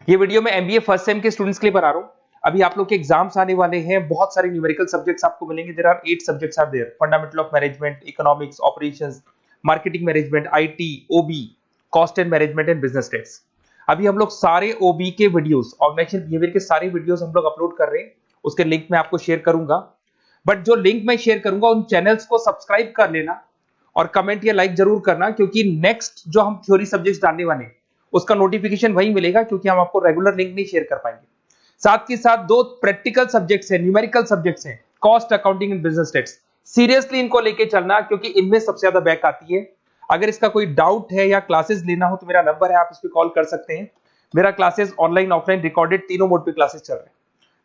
ये वीडियो मैं MBA first sem के स्टूडेंट्स के लिए बना रहा हूँ। अभी आप लोग के एग्जाम्स आने वाले हैं, बहुत सारे न्यूमेरिकल सब्जेक्ट्स आपको मिलेंगे। There are 8 subjects are there, fundamental of management, economics, operations, marketing management, IT, OB, cost and management and business studies. अभी हम लोग सारे ओबी के वीडियोस, ऑर्गेनाइजेशन बिहेवियर के सारे वीडियोस हम लोग अपलोड कर रहे हैं। उसके लिंक मैं आपको शेयर करूंगा, बट जो लिंक मैं शेयर करूंगा उन चैनल्स को सब्सक्राइब कर लेना और कमेंट या लाइक जरूर करना, क्योंकि नेक्स्ट जो हम थ्योरी सब्जेक्ट्स डालने वाले हैं उसका नोटिफिकेशन वही मिलेगा, क्योंकि हम आपको रेगुलर लिंक नहीं शेयर कर पाएंगे। साथ के साथ 2 प्रैक्टिकल सब्जेक्ट्स हैं, न्यूमेरिकल सब्जेक्ट्स हैं, cost accounting and business studies. Seriously इनको लेके चलना, क्योंकि इनमें सबसे ज्यादा बैक आती है। अगर इसका कोई डाउट है या क्लासेस लेना हो तो मेरा नंबर है, आप इस पर कॉल कर सकते हैं। मेरा क्लासेस ऑनलाइन ऑफलाइन रिकॉर्डेड तीनों मोड पे क्लासेस चल रहे हैं।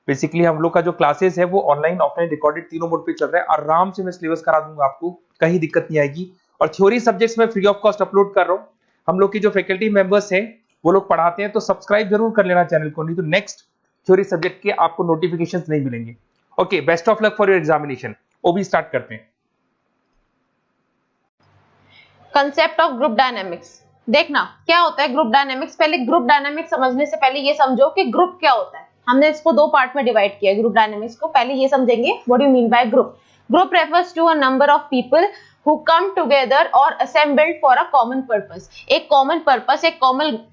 बेसिकली हम लोग का जो क्लासेस है वो ऑनलाइन ऑफलाइन रिकॉर्डेड तीनों मोड पे चल रहा है। आराम से मैं सिलेबस करा दूंगा, आपको कहीं दिक्कत नहीं आएगी। और थ्योरी सब्जेक्ट्स में फ्री ऑफ कॉस्ट अपलोड कर रहा हूँ। हम लोग की जो फैकल्टी मेंबर्स हैं वो लोग पढ़ाते हैं, तो सब्सक्राइब जरूर कर लेना चैनल को, नहीं तो नेक्स्ट थ्योरी सब्जेक्ट के आपको नोटिफिकेशंस नहीं मिलेंगे। Okay, best of luck for your examination. OB start करते हैं। Concept of group dynamics. देखना क्या होता है ग्रुप डायनेमिक्स। पहले ग्रुप डायनेमिक्स समझने से पहले ये समझो कि ग्रुप क्या होता है। हमने इसको 2 पार्ट में डिवाइड किया है ग्रुप डायनेमिक्स को। पहले ये समझेंगे what do you mean by group. Group refers to a number of people who come together or assembled for a common purpose। एक common purpose, एक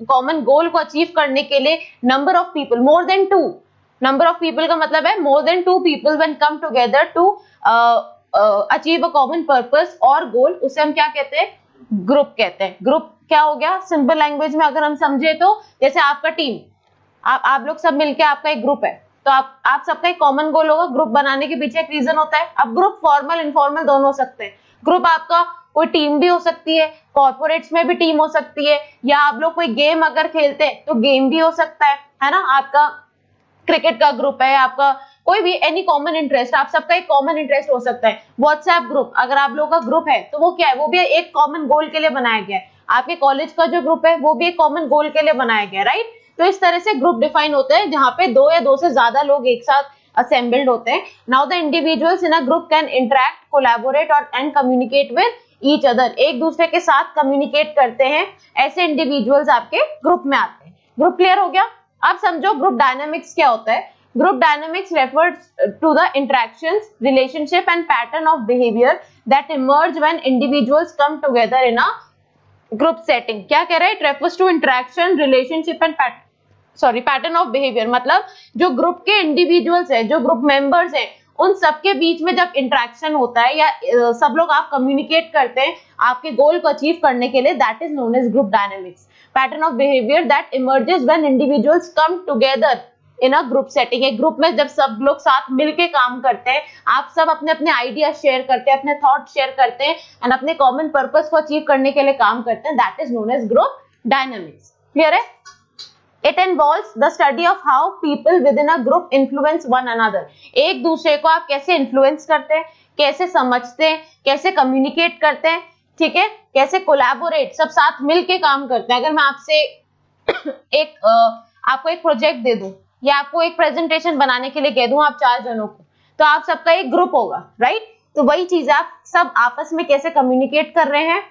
common goal को achieve करने के लिए number of people, more than 2। number of people का मतलब है more than 2 people when come together to achieve a common purpose और goal, उसे हम क्या कहते हैं? ग्रुप कहते हैं। ग्रुप क्या हो गया? सिंपल लैंग्वेज में अगर हम समझे तो जैसे आपका टीम, आप लोग सब मिलके आपका एक ग्रुप है, तो आप सबका एक कॉमन गोल होगा। ग्रुप बनाने के पीछे एक रीजन होता है। अब ग्रुप फॉर्मल इनफॉर्मल दोनों हो सकते हैं। ग्रुप आपका कोई टीम भी हो सकती है, कॉर्पोरेट्स में भी टीम हो सकती है, या आप लोग कोई गेम अगर खेलते हैं तो गेम भी हो सकता है ना। आपका क्रिकेट का ग्रुप है, आपका कोई भी एनी कॉमन इंटरेस्ट, आप सबका एक कॉमन इंटरेस्ट हो सकता है। व्हाट्सएप ग्रुप अगर आप लोगों का ग्रुप है तो वो क्या है? वो भी एक कॉमन गोल के लिए बनाया गया है। आपके कॉलेज का जो ग्रुप है वो भी एक कॉमन गोल के लिए बनाया गया है, राइट। तो इस तरह से ग्रुप डिफाइन होते हैं जहां पे 2 या 2 से ज्यादा लोग एक साथ assembled होते हैं। Now the individuals in a group can interact, collaborate and communicate with each other। एक दूसरे के साथ कम्युनिकेट करते हैं, ऐसे इंडिविजुअल्स आपके ग्रुप में आते हैं। ग्रुप क्लियर हो गया? अब समझो ग्रुप डायनामिक्स क्या होता है। Group dynamics refers to the interactions, relationship and pattern of behavior that emerge when individuals come together in a group setting। क्या कह रहा है? It refers to interaction, relationship and pattern of behaviour. मतलब जो group के individuals हैं, जो group members हैं, उन सबके बीच में जब इंटरेक्शन होता है या सब लोग आप कम्युनिकेट करते हैं आपके गोल को अचीव करने के लिए, that is known as group dynamics. Pattern of behaviour that emerges when individuals come together in a group setting. एक ग्रुप में जब सब लोग साथ मिलके काम करते हैं, आप सब अपने अपने आइडियाज शेयर करते हैं, अपने थॉट शेयर करते हैं एंड अपने कॉमन पर्पस को अचीव करने के लिए काम करते हैं, that is known as group dynamics. Clear है? It involves the study of how people within a group influence one another। एक दूसरे को आप कैसे इन्फ्लुएंस करते हैं, कैसे समझते हैं, कैसे कम्युनिकेट करते हैं, ठीक है, कैसे कोलैबोरेट, सब साथ मिलके काम करते हैं। अगर मैं आपसे आपको एक प्रोजेक्ट दे दूं या आपको एक प्रेजेंटेशन बनाने के लिए कह दूं आप 4 जनों को, तो आप सबका एक ग्रुप होगा, राइट। तो वही चीज आप सब आपस में कैसे कम्युनिकेट कर रहे हैं,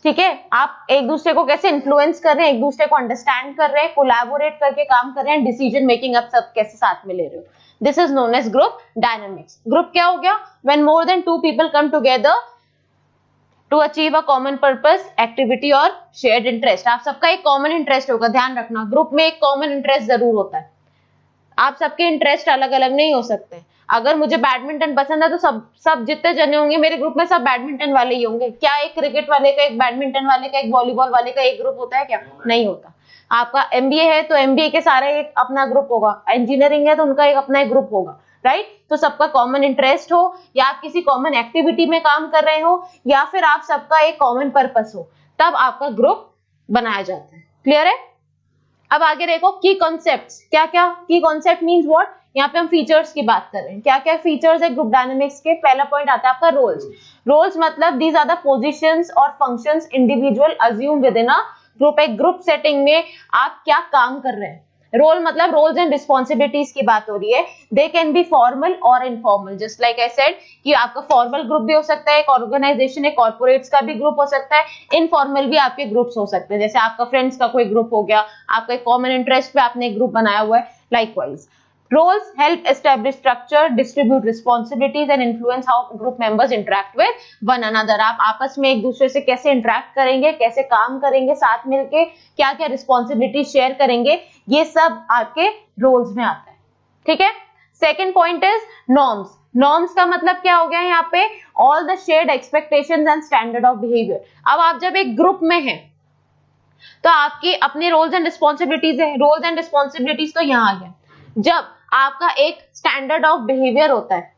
ठीक है, आप एक दूसरे को कैसे इन्फ्लुएंस कर रहे हैं, एक दूसरे को अंडरस्टैंड कर रहे हैं, कोलैबोरेट करके काम कर रहे हैं, डिसीजन मेकिंग आप सब कैसे साथ में ले रहे हो, this is known as group dynamics. Group क्या हो गया? When more than 2 people come together to achieve a common purpose, activity और शेयर्ड इंटरेस्ट। आप सबका एक कॉमन इंटरेस्ट होगा, ध्यान रखना ग्रुप में एक कॉमन इंटरेस्ट जरूर होता है। आप सबके इंटरेस्ट अलग अलग नहीं हो सकते। अगर मुझे बैडमिंटन पसंद है तो सब जितने जने होंगे मेरे ग्रुप में सब बैडमिंटन वाले ही होंगे। क्या एक क्रिकेट वाले का, एक बैडमिंटन वाले का, एक वॉलीबॉल वाले का एक ग्रुप होता है क्या? नहीं होता। आपका एमबीए है तो एमबीए के सारे एक अपना ग्रुप होगा, इंजीनियरिंग है तो उनका एक अपना एक ग्रुप होगा, राइट। तो सबका कॉमन इंटरेस्ट हो, या आप किसी कॉमन एक्टिविटी में काम कर रहे हो, या फिर आप सबका एक कॉमन पर्पस हो, तब आपका ग्रुप बनाया जाता है। क्लियर है? अब आगे देखो की कॉन्सेप्ट्स। क्या क्या की कॉन्सेप्ट मींस व्हाट? यहाँ पे हम फीचर्स की बात कर रहे हैं। क्या क्या फीचर्स है ग्रुप डायनामिक्स के? पहला पॉइंट आता है आपका रोल्स। रोल्स मतलब दीज आर द पोजीशंस और functions individual assume with in a group. एक ग्रुप सेटिंग में आप क्या काम कर रहे हैं, रोल मतलब रोल्स एंड रिस्पॉन्सिबिलिटीज की बात हो रही है। दे कैन बी फॉर्मल और informal, just like I said कि आपका फॉर्मल ग्रुप भी हो सकता है, एक ऑर्गेनाइजेशन, एक कॉर्पोरेट्स का भी ग्रुप हो सकता है, इनफॉर्मल भी आपके ग्रुप्स हो सकते हैं, जैसे आपका फ्रेंड्स का कोई ग्रुप हो गया, आपका एक कॉमन इंटरेस्ट पे आपने एक ग्रुप बनाया हुआ है, likewise. Roles help establish structure, distribute responsibilities and influence how group members interact with one another. आप आपस में एक दूसरे से कैसे इंटरेक्ट करेंगे, कैसे काम करेंगे, साथ मिलके क्या क्या रिस्पॉन्सिबिलिटी शेयर करेंगे, ये सब आपके रोल्स में आता है। ठीक है। Second point is norms. Norms का मतलब क्या हो गया यहाँ पे? All the shared expectations and standard of behaviour. अब आप जब एक ग्रुप में हैं तो आपकी अपने रोल्स एंड रिस्पॉन्सिबिलिटीज है। रोल्स एंड रिस्पॉन्सिबिलिटीज तो यहाँ आ गया। जब आपका एक स्टैंडर्ड ऑफ बिहेवियर होता है,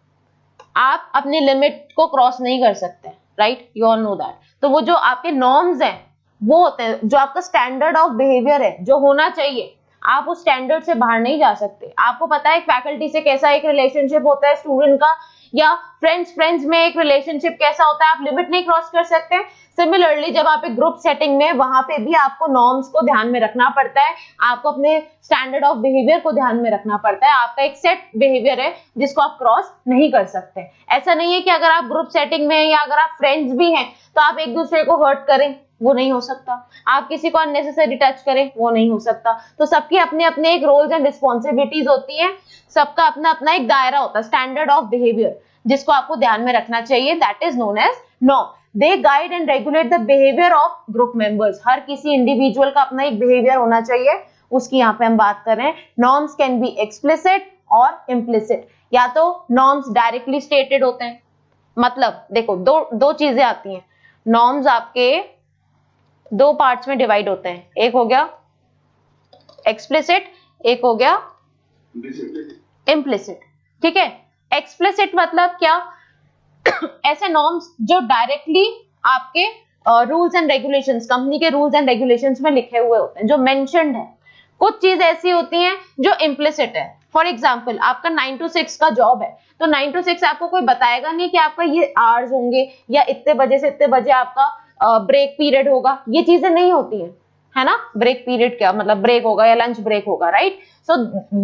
आप अपने लिमिट को क्रॉस नहीं कर सकते, right, you all know that. तो वो जो आपके नॉर्म्स हैं वो होते हैं, जो आपका स्टैंडर्ड ऑफ बिहेवियर है जो होना चाहिए, आप उस स्टैंडर्ड से बाहर नहीं जा सकते। आपको पता है फैकल्टी से कैसा एक रिलेशनशिप होता है स्टूडेंट का, या फ्रेंड्स में एक रिलेशनशिप कैसा होता है, आप लिमिट नहीं क्रॉस कर सकते। सिमिलरली जब आप एक ग्रुप सेटिंग में, वहां पे भी आपको नॉर्म्स को ध्यान में रखना पड़ता है, आपको अपने स्टैंडर्ड ऑफ बिहेवियर को ध्यान में रखना पड़ता है। आपका एक सेट बिहेवियर है जिसको आप क्रॉस नहीं कर सकते। ऐसा नहीं है कि अगर आप ग्रुप सेटिंग में हैं या अगर आप फ्रेंड्स भी हैं तो आप एक दूसरे को हर्ट करें, वो नहीं हो सकता। आप किसी को अननेसेसरी टच करें, वो नहीं हो सकता। तो सबकी अपने अपने एक रोल्स एंड रिस्पॉन्सिबिलिटीज होती है, सबका अपना अपना एक दायरा होता है, स्टैंडर्ड ऑफ बिहेवियर, जिसको आपको ध्यान में रखना चाहिए। That is known as norm. They guide and regulate the behaviour of group members. हर किसी इंडिविजुअल का अपना एक बिहेवियर होना चाहिए, उसकी यहाँ पे हम बात कर रहे हैं। नॉर्म्स कैन बी एक्सप्लिसिट और इम्प्लिसिट। या तो नॉर्म्स डायरेक्टली स्टेटेड होते हैं, मतलब देखो दो चीजें आती हैं। नॉर्म्स आपके दो पार्ट्स में डिवाइड होते हैं, एक हो गया एक्सप्लिसिट, एक हो गया इम्प्लिसिट। ठीक है। एक्सप्लिसिट मतलब क्या? ऐसे नॉर्म्स जो डायरेक्टली आपके रूल्स एंड रेगुलेशंस, कंपनी के रूल्स एंड रेगुलेशंस में लिखे हुए होते हैं, जो मेंशन्ड है। कुछ चीज ऐसी होती हैं जो इम्प्लिसिट है। फॉर एग्जांपल आपका 9 to 6 का जॉब है, तो 9 to 6 आपको कोई बताएगा नहीं कि आपका ये आवर्स होंगे या इतने बजे से इतने बजे आपका ब्रेक पीरियड होगा। ये चीजें नहीं होती हैं, है ना। ब्रेक पीरियड क्या मतलब? ब्रेक होगा या लंच ब्रेक होगा, राइट। सो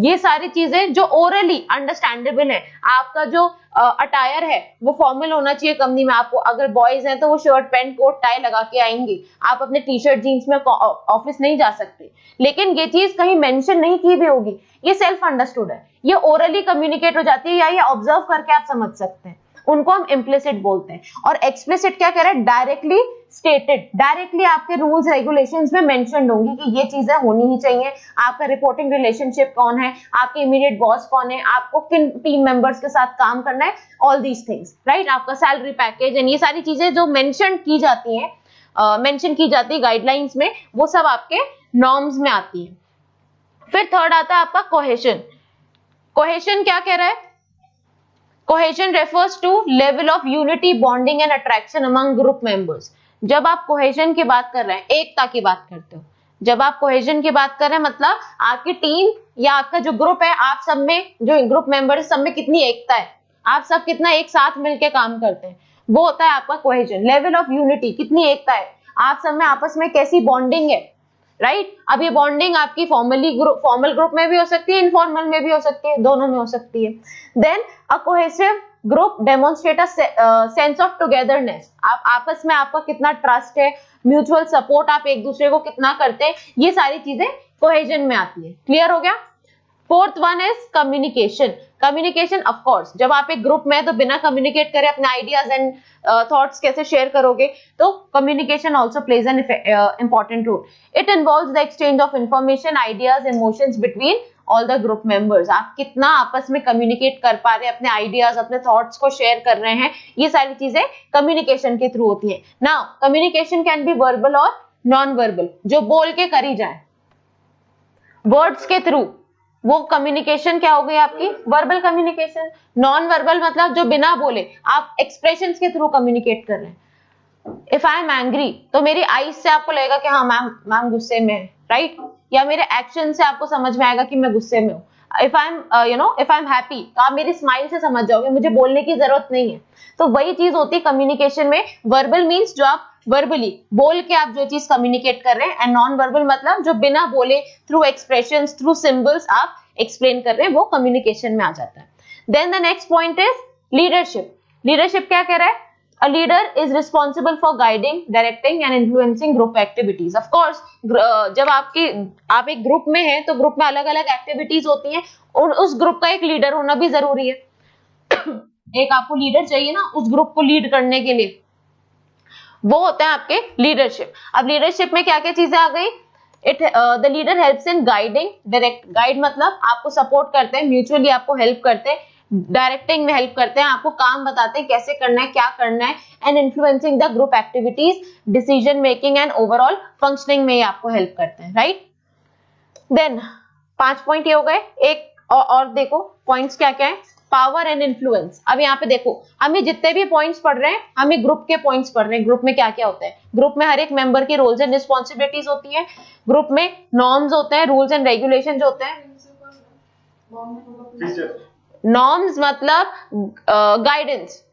ये सारी चीजें जो ओरली अंडरस्टैंडेबल है। आपका जो अटायर है वो फॉर्मल होना चाहिए कंपनी में। आपको अगर बॉयज हैं तो वो शर्ट पैंट कोट टाई लगा के आएंगे, आप अपने टी शर्ट जीन्स में ऑफिस नहीं जा सकते। लेकिन ये चीज कहीं मेंशन नहीं की भी होगी, ये सेल्फ अंडरस्टूड है, ये ओरली कम्युनिकेट हो जाती है, या ये ऑब्जर्व करके आप समझ सकते हैं, उनको हम इम्प्लिसिट बोलते हैं। और एक्सप्लिसिट क्या कह रहे हैं? डायरेक्टली स्टेटेड, डायरेक्टली आपके रूल्स रेगुलेशंस में मेंशन्ड होंगी कि ये चीजें होनी ही चाहिए। आपका रिपोर्टिंग रिलेशनशिप कौन है, आपके इमीडिएट बॉस कौन है, आपको किन टीम मेंबर्स के साथ काम करना है, ऑल दीज थिंग्स, राइट। आपका सैलरी पैकेज एंड ये सारी चीजें जो मेंशन की जाती हैं, मेंशन की जाती है गाइडलाइंस में, वो सब आपके नॉर्म्स में आती है। फिर थर्ड आता है आपका कोहेशन। कोहेशन क्या कह रहा है? Cohesion refers to level of unity, bonding and attraction among group members. जब आप कोहेशन की बात कर रहे हैं, एकता की बात करते हो, जब आप कोहेशन की बात कर रहे हैं मतलब आपकी टीम या आपका जो ग्रुप है, आप सब में जो ग्रुप मेंबर सब में कितनी एकता है, आप सब कितना एक साथ मिलकर काम करते हैं, वो होता है आपका कोहेशन। लेवल ऑफ यूनिटी, कितनी एकता है, आप सब में आपस में कैसी बॉन्डिंग है, राइट। अब ये बॉन्डिंग आपकी फॉर्मल ग्रुप में भी हो सकती है, इनफॉर्मल में भी हो सकती है, दोनों में हो सकती है। Then a cohesive group demonstrate a sense of togetherness. आप आपस में आपका कितना ट्रस्ट है, म्यूचुअल सपोर्ट आप एक दूसरे को कितना करते हैं, ये सारी चीजें कोहेजन में आती है। क्लियर हो गया। Fourth one is communication. Communication of course, जब आप एक ग्रुप में है तो बिना कम्युनिकेट करे अपने आइडियाज एंड थॉट्स कैसे शेयर करोगे, तो communication also plays an important role. It involves the exchange of information, ideas, emotions between all the group members. आप कितना आपस में कम्युनिकेट कर पा रहे हैं, अपने आइडियाज, अपने थॉट्स को शेयर कर रहे हैं, ये सारी चीजें कम्युनिकेशन के थ्रू होती है। Now communication can be verbal और नॉन वर्बल, जो बोल के करी जाए, वर्ड्स के थ्रू, वो कम्युनिकेशन क्या हो गई आपकी? Verbal communication. नॉन वर्बल मतलब जो बिना बोले आप एक्सप्रेशंस के थ्रू कम्युनिकेट कर रहे हैं। इफ आई एम एंग्री तो मेरी आईज से आपको लगेगा कि हाँ मैम गुस्से में है, राइट, या मेरे एक्शन से आपको समझ में आएगा कि मैं गुस्से में हूँ। इफ आई एम हैप्पी तो आप मेरी स्माइल से समझ जाओगे, मुझे बोलने की जरूरत नहीं है। तो वही चीज होती है कम्युनिकेशन में। वर्बल मीन्स जो आप वर्बली, बोल के आप जो चीज कम्युनिकेट कर रहे हैं, एंड नॉन वर्बल मतलब जो बिना बोले थ्रू एक्सप्रेशंस, थ्रू सिंबल्स आप एक्सप्लेन कर रहे हैं, वो कम्युनिकेशन में आ जाता है। Then the next point is leadership. Leadership क्या कह रहा है? A leader is responsible for guiding, directing and influencing group activities. Of course, जब आप एक ग्रुप में हैं तो ग्रुप में अलग अलग एक्टिविटीज होती हैं और उस ग्रुप का एक लीडर होना भी जरूरी है। एक आपको लीडर चाहिए ना उस ग्रुप को लीड करने के लिए, वो होता है आपके लीडरशिप। अब लीडरशिप में क्या क्या चीजें आ गई? The leader helps in guiding, direct, guide मतलब आपको सपोर्ट करते हैं, म्यूचुअली आपको हेल्प करते हैं, डायरेक्टिंग में हेल्प करते हैं, आपको काम बताते हैं कैसे करना है, क्या करना है, and influencing the group activities, decision making and overall functioning में आपको हेल्प करते हैं, राइट। देन 5 पॉइंट ये हो गए। एक और देखो पॉइंट्स क्या क्या है। Power and influence. अब यहाँ पे देखो हम ये जितने भी पॉइंट्स पढ़ रहे हैं, हम ये ग्रुप के पॉइंट्स पढ़ रहे हैं। ग्रुप में क्या क्या होता है? ग्रुप में हर एक मेंबर की रोल्स एंड रिस्पॉन्सिबिलिटीज होती है, ग्रुप में नॉर्म्स होते हैं, रूल्स एंड रेगुलेशन होते हैं। नॉर्म्स मतलब गाइडेंस,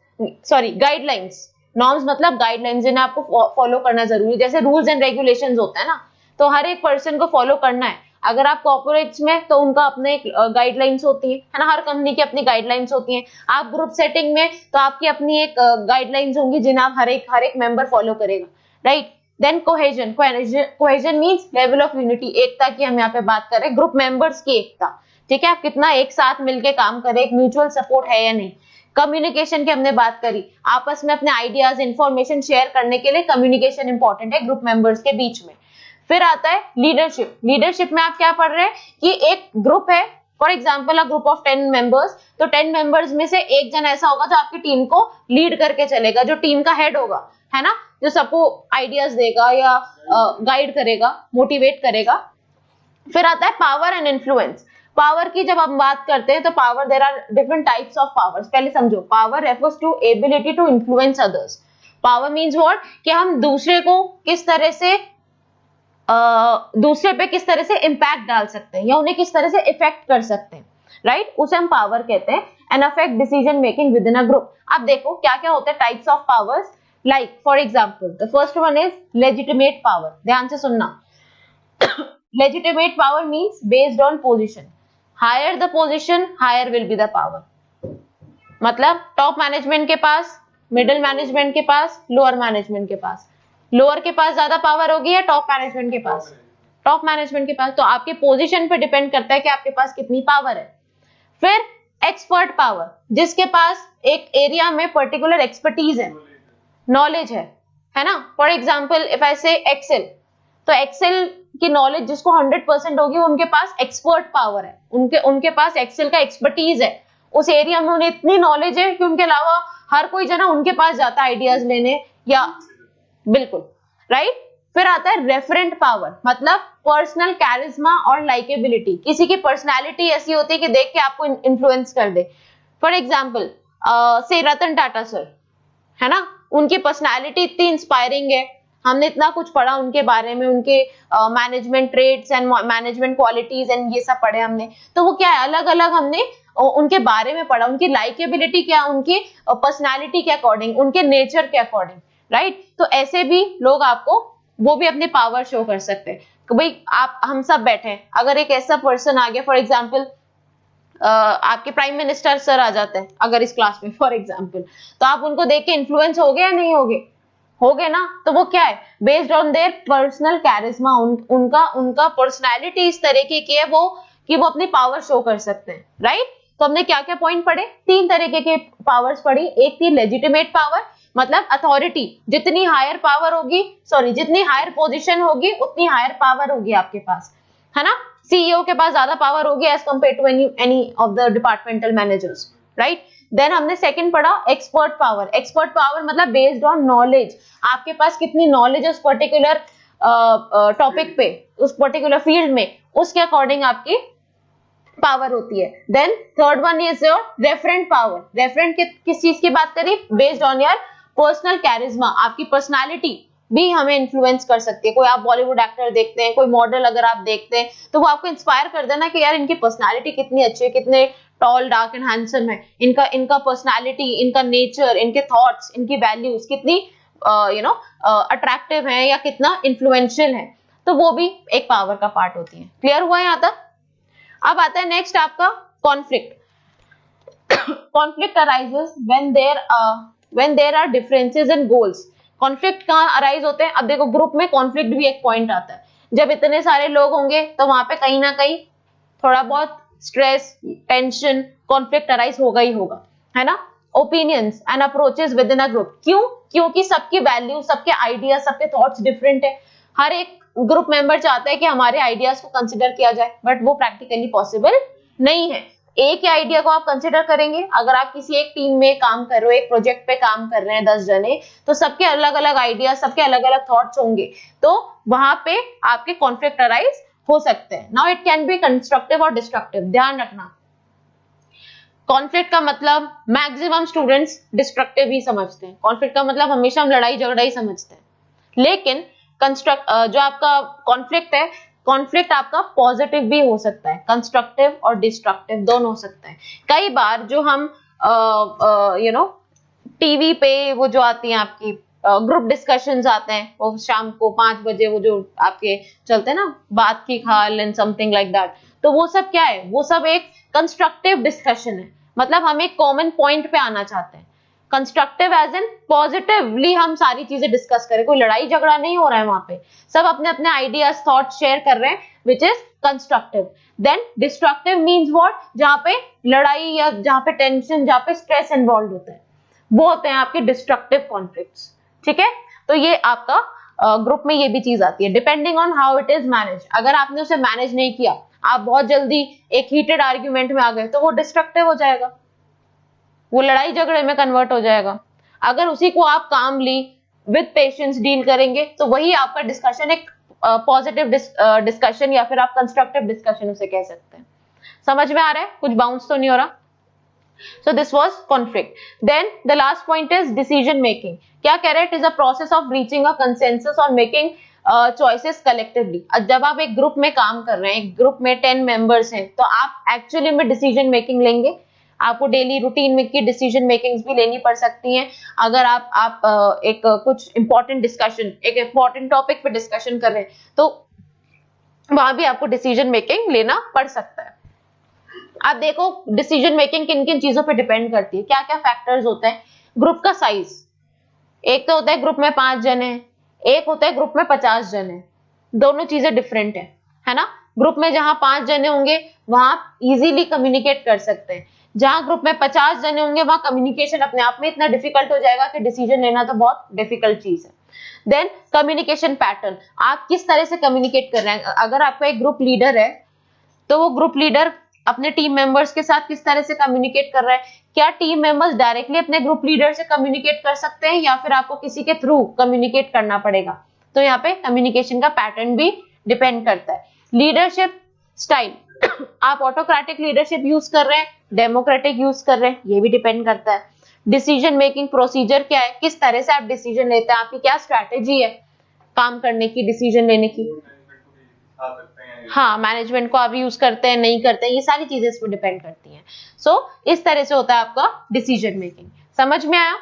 सॉरी गाइडलाइंस। नॉर्म्स मतलब गाइडलाइंस जिन्हें आपको फॉलो करना जरूरी है। जैसे रूल्स एंड रेगुलेशंस होता है ना, तो हर एक पर्सन को फॉलो करना है। अगर आप कॉर्पोरेट्स में तो उनका अपने एक गाइडलाइंस होती है ना, हर कंपनी की अपनी गाइडलाइंस होती हैं। आप ग्रुप सेटिंग में तो आपकी अपनी एक गाइडलाइंस होंगी जिन्हें आप हर एक मेंबर फॉलो करेगा, right. Then cohesion. Cohesion means level of unity, एकता की हम यहाँ पे बात कर रहे हैं, ग्रुप मेंबर्स की एकता, ठीक है। आप कितना एक साथ मिलके काम करें, एक म्यूचुअल सपोर्ट है या नहीं। कम्युनिकेशन की हमने बात करी, आपस में अपने आइडियाज, इंफॉर्मेशन शेयर करने के लिए कम्युनिकेशन इंपॉर्टेंट है ग्रुप मेंबर्स के बीच में। फिर आता है लीडरशिप। लीडरशिप में आप क्या पढ़ रहे हैं कि एक ग्रुप है, for example a group of 10 members, तो 10 मेंबर्स में से एक जन ऐसा होगा जो आपकी टीम को लीड करके चलेगा, जो टीम का हेड होगा, है ना, जो सबको आइडियाज देगा या गाइड करेगा, मोटिवेट करेगा। फिर आता है पावर एंड इन्फ्लुएंस। पावर की जब हम बात करते हैं तो power, there are different types of powers. पहले समझो, power refers to ability to influence others. Power means what, कि हम दूसरे को किस तरह से दूसरे पे किस तरह से इंपैक्ट डाल सकते हैं या उन्हें किस तरह से इफेक्ट कर सकते हैं, राइट, उसे हम पावर कहते हैं। And affect decision making with in a group. अब देखो क्या क्या होते हैं types of powers. Like for example the first one is legitimate power. ध्यान से सुनना। Legitimate power means based on position. Higher the position, higher will be the power. मतलब टॉप मैनेजमेंट के पास, मिडिल मैनेजमेंट के पास, लोअर मैनेजमेंट के पास। Lower के पास ज्यादा पावर होगी या टॉप मैनेजमेंट के पास? टॉप मैनेजमेंट के पास। तो आपके पोजीशन पे डिपेंड करता है कि आपके पास कितनी पावर है। फिर एक्सपर्ट पावर, जिसके पास एक एरिया में पर्टिकुलर एक्सपर्टीज है, नॉलेज है ना। फॉर एग्जाम्पल इफ आई से एक्सेल, तो एक्सेल की नॉलेज जिसको 100% होगी, उनके पास एक्सपर्ट पावर है, उनके पास एक्सेल का एक्सपर्टीज है, उस एरिया में उन्हें इतनी नॉलेज है कि उनके अलावा हर कोई जना उनके पास जाता है आइडियाज लेने, या बिल्कुल राइट। फिर आता है रेफरेंट पावर, मतलब पर्सनल कैरिज्मा और लाइकेबिलिटी। किसी की पर्सनालिटी ऐसी होती है कि देख के आपको इन्फ्लुएंस कर दे। फॉर एग्जाम्पल से रतन टाटा सर, है ना, उनकी पर्सनालिटी इतनी इंस्पायरिंग है, हमने इतना कुछ पढ़ा उनके बारे में, उनके management traits and management qualities and ये सब पढ़े हमने। तो वो क्या है, अलग अलग हमने उनके बारे में पढ़ा, उनकी लाइकेबिलिटी क्या, उनकी पर्सनालिटी के अकॉर्डिंग, उनके नेचर के अकॉर्डिंग, राइट। तो ऐसे भी लोग आपको, वो भी अपने पावर शो कर सकते हैं कि भाई आप, हम सब बैठे हैं, अगर एक ऐसा पर्सन आ गया, फॉर एग्जाम्पल आपके प्राइम मिनिस्टर सर आ जाते हैं अगर इस क्लास में फॉर एग्जाम्पल, तो आप उनको देख के इन्फ्लुएंस हो गए या नहीं होगे? हो गए ना। तो वो क्या है, based on their personal charisma, उनका पर्सनैलिटी इस तरीके की है वो कि वो अपनी पावर शो कर सकते हैं, राइट। तो हमने क्या क्या पॉइंट पढ़े? 3 तरीके के पावर्स पढ़ी। एक थी लेजिटिमेट पावर, मतलब अथॉरिटी, जितनी हायर पावर होगी, सॉरी जितनी हायर पोजीशन होगी उतनी हायर पावर होगी आपके पास, है ना। सीईओ के पास ज्यादा पावर होगी as compared to any of the departmental managers, right. Then हमने सेकंड पढ़ा एक्सपर्ट पावर। एक्सपर्ट पावर मतलब बेस्ड ऑन नॉलेज, आपके पास कितनी नॉलेज उस पर्टिकुलर टॉपिक पे, उस पर्टिकुलर फील्ड में, उसके अकॉर्डिंग आपकी पावर होती है। Then third one is your referent power. Referent किस चीज की बात करी? Based on your personal charisma, आपकी पर्सनालिटी भी हमें इन्फ्लुएंस कर सकती है। कोई आप बॉलीवुड एक्टर देखते हैं, कोई मॉडल अगर आप देखते हैं, तो वो आपको इंस्पायर कर देना कि यार इनकी पर्सनालिटी कितनी अच्छी है, कितने टॉल, डार्क एंड हैंडसम है, इनका पर्सनालिटी, इनका नेचर, इनके थॉट्स, इनकी वैल्यूज कितनी अट्रैक्टिव है या कितना इन्फ्लुएंशियल है, तो वो भी एक पावर का पार्ट होती है। क्लियर हुआ यहाँ तक? अब आता है नेक्स्ट आपका conflict. Conflict arises when there are differences in goals. Conflict कहाँ अराइज होते हैं? अब देखो ग्रुप में कॉन्फ्लिक्ट भी एक पॉइंट आता है, जब इतने सारे लोग होंगे तो वहां पे कहीं ना कहीं थोड़ा बहुत स्ट्रेस, टेंशन, कॉन्फ्लिक्ट अराइज होगा ही होगा, है ना। Opinions and approaches with in a group, क्यों? क्योंकि सबकी वैल्यू, सबके आइडियाज, सबके थॉट्स डिफरेंट है। हर एक ग्रुप मेंबर चाहता है कि हमारे आइडियाज को कंसिडर किया जाए, बट वो प्रैक्टिकली पॉसिबल नहीं है। एक ही आइडिया को आप कंसिडर करेंगे, अगर आप किसी एक टीम में काम कर रहे हो, एक प्रोजेक्ट पे काम कर रहे हैं 10 जने, तो सबके अलग अलग आइडियाज, सबके अलग अलग थॉट्स होंगे, तो वहां पे आपके कॉन्फ्लिक्ट अराइज हो सकते हैं। Now it can be constructive और डिस्ट्रक्टिव। ध्यान रखना, कॉन्फ्लिक्ट का मतलब मैक्सिमम स्टूडेंट्स डिस्ट्रक्टिव ही समझते हैं। कॉन्फ्लिक्ट का मतलब हमेशा हम लड़ाई झगड़ा ही समझते हैं, लेकिन जो आपका कॉन्फ्लिक्ट है, कॉन्फ्लिक्ट आपका पॉजिटिव भी हो सकता है, कंस्ट्रक्टिव और डिस्ट्रक्टिव दोनों हो सकता है। कई बार जो हम टीवी पे वो जो आती हैं आपकी ग्रुप डिस्कशंस आते हैं, वो शाम को 5 बजे वो जो आपके चलते हैं ना, बात की खाल एंड समथिंग लाइक दैट, तो वो सब क्या है? वो सब एक कंस्ट्रक्टिव डिस्कशन है, मतलब हम एक कॉमन पॉइंट पे आना चाहते हैं। कंस्ट्रक्टिव एज इन पॉजिटिवली हम सारी चीजें डिस्कस करें, कोई लड़ाई झगड़ा नहीं हो रहा है वहां पे, सब अपने अपने आइडियाज, थॉट शेयर कर रहे हैं, which is constructive. Then destructive means what? जहां पे लड़ाई या जहां पे टेंशन, जहां पे स्ट्रेस इन्वॉल्व होता है, वो होते हैं आपके डिस्ट्रक्टिव कॉन्फ्लिक्ट्स। ठीक है, तो ये आपका ग्रुप में ये भी चीज आती है, depending on how it is manage. अगर आपने उसे मैनेज नहीं किया, आप बहुत जल्दी एक हीटेड आर्ग्यूमेंट में आ गए, तो वो डिस्ट्रक्टिव हो जाएगा, वो लड़ाई झगड़े में कन्वर्ट हो जाएगा। अगर उसी को आप कामली विद पेशेंस डील करेंगे, तो वही आपका डिस्कशन एक पॉजिटिव डिस्कशन या फिर आप कंस्ट्रक्टिव डिस्कशन उसे कह सकते हैं। समझ में आ रहा है? कुछ बाउंस तो नहीं हो रहा? So this was conflict. Then the last point is decision making. क्या कह रहे हैं? It is a process of reaching a consensus or making choices collectively. जब आप एक ग्रुप में काम कर रहे हैं, एक ग्रुप में 10 मेंबर्स हैं, तो आप एक्चुअली में डिसीजन मेकिंग लेंगे। आपको डेली रूटीन में की डिसीजन मेकिंग्स भी लेनी पड़ सकती हैं। अगर आप एक कुछ इंपॉर्टेंट डिस्कशन, एक इंपॉर्टेंट टॉपिक पे डिस्कशन कर रहे हैं, तो वहां भी आपको डिसीजन मेकिंग लेना पड़ सकता है। आप देखो डिसीजन मेकिंग किन किन चीजों पे डिपेंड करती है, क्या क्या फैक्टर्स होते हैं। ग्रुप का साइज, एक तो होता है ग्रुप में 5 जने, एक होता है ग्रुप में 50 जने, दोनों चीजें डिफरेंट है ना। ग्रुप में जहां 5 जने होंगे वहां आप इजीली कम्युनिकेट कर सकते हैं, जहां ग्रुप में 50 जने होंगे वहां कम्युनिकेशन अपने आप में इतना डिफिकल्ट हो जाएगा कि डिसीजन लेना तो बहुत डिफिकल्ट चीज है। देन कम्युनिकेशन पैटर्न, आप किस तरह से कम्युनिकेट कर रहे हैं। अगर आपका एक ग्रुप लीडर है, तो वो ग्रुप लीडर अपने टीम मेंबर्स के साथ किस तरह से कम्युनिकेट कर रहा है। क्या टीम मेंबर्स डायरेक्टली अपने ग्रुप लीडर से कम्युनिकेट कर सकते हैं, या फिर आपको किसी के थ्रू कम्युनिकेट करना पड़ेगा। तो यहाँ पे कम्युनिकेशन का पैटर्न भी डिपेंड करता है। लीडरशिप स्टाइल, आप ऑटोक्रेटिक लीडरशिप यूज कर रहे हैं, डेमोक्रेटिक यूज कर रहे हैं, ये भी डिपेंड करता है। डिसीजन मेकिंग प्रोसीजर क्या है, किस तरह से आप डिसीजन लेते हैं, आपकी क्या स्ट्रैटेजी है काम करने की, डिसीजन लेने की। हाँ, मैनेजमेंट को आप यूज करते हैं, नहीं करते हैं, ये सारी चीजें इसमें डिपेंड करती हैं। सो इस तरह से होता है आपका डिसीजन मेकिंग। समझ में आया?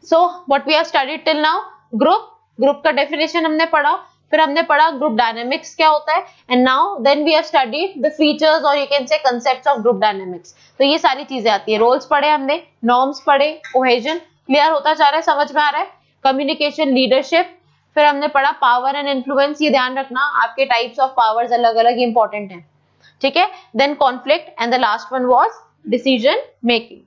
So what we have studied till now, group का डेफिनेशन हमने पढ़ा, फिर हमने पढ़ा ग्रुप डायनेमिक्स क्या होता है, and now then we have studied the features और you can say concepts of group dynamics. तो ये सारी चीजें आती है। रोल्स पढ़े हमने, नॉर्म्स पढ़े, कोहेजन क्लियर होता जा रहा है, समझ में आ रहा है, कम्युनिकेशन, लीडरशिप, फिर हमने पढ़ा पावर एंड इन्फ्लुएंस। ये ध्यान रखना, आपके टाइप्स ऑफ पावर्स अलग अलग इंपॉर्टेंट हैं, ठीक है। Then conflict and the last one was decision making.